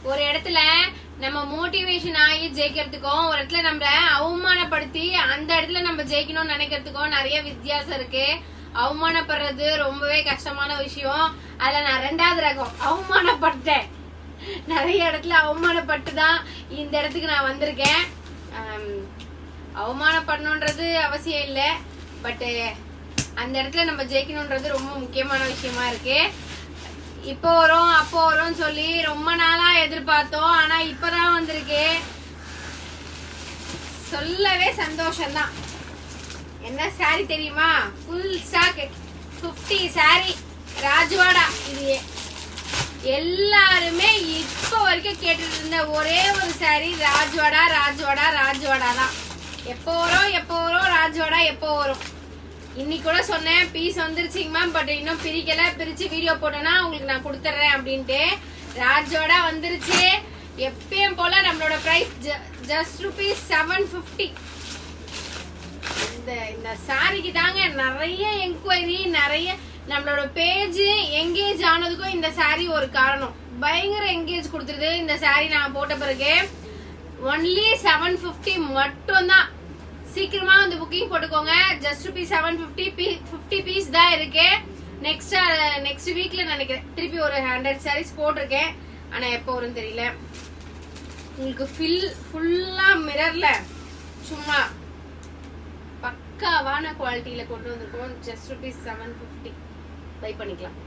ஒரு இடத்துல நம்ம மோட்டிவேஷன் ஆகி ஜெயிக்கிறதுக்கும் ஒரு இடத்துல நம்ம அவமானப்படுத்தி அந்த இடத்துல நம்ம ஜெயிக்கணும்னு நினைக்கிறதுக்கும் நிறைய வித்தியாசம் இருக்கு. அவமானப்படுறது ரொம்பவே கஷ்டமான விஷயம். அதுல நான் 2வது ரகம் அவமானப்பட்டேன். நிறைய இடத்துல அவமானப்பட்டுதான் இந்த இடத்துக்கு நான் வந்திருக்கேன். அவமானப்படணும்ன்றது அவசியம் இல்லை, பட் அந்த இடத்துல நம்ம ஜெயிக்கணும்ன்றது ரொம்ப முக்கியமான விஷயமா இருக்கு. இப்போ வரும் அப்போ வரும் சொல்லி ரொம்ப நாளா எதிர்பார்த்தோம், ஆனா இப்பதான் வந்திருக்கு. சொல்லவே சந்தோஷம்தான். என்ன சாரி தெரியுமா? Full stock 50 sari Rajwada. இது எல்லாருமே இப்ப வரைக்கும் கேட்டுட்டு இருந்த ஒரே ஒரு சாரி ராஜ்வாடா ராஜ்வாடா ராஜ்வாடா தான். எப்போ வரும் ராஜ்வாடா எப்போ வரும். இன்னைக்கு கூட சொன்னேன் பீஸ் வந்துருச்சுங்க மேம், பட் இன்னும் பிரிக்கல, பிரிச்சு வீடியோ போட்டோன்னா உங்களுக்கு நான் கொடுத்துட்றேன் அப்படின்ட்டு. ராஜ்வாடா வந்துருச்சு. எப்பயும் போல நம்மளோட பிரைஸ் ஜஸ்ட் ₹750. இந்த சாரிக்கு தாங்க நிறைய என்கொயரி, நிறைய நம்மளோட பேஜ் எங்கேஜ் ஆனதுக்கும் இந்த சாரி ஒரு காரணம். பயங்கர எங்கேஜ் கொடுத்துருது இந்த சாரி நான் போட்ட பிறகு. ஒன்லி 750 மட்டும் தான். சீக்கிரமா வந்து புக்கிங் போட்டுக்கோங்க. ஜஸ்ட் ₹750. 50 பீஸ் தான் இருக்கு. நெக்ஸ்ட் வீக்ல நினைக்கிறேன் திருப்பி ஒரு 100 சாரீஸ் போட்டிருக்கேன். ஆனா எப்போ வரும்னு தெரியல. உங்களுக்கு ஃபுல்லா மிரர்ல சும்மா பக்காவான குவாலிட்டியில கொண்டு வந்திருக்கோம். ஜஸ்ட் ₹750 பை பண்ணிக்கலாம்.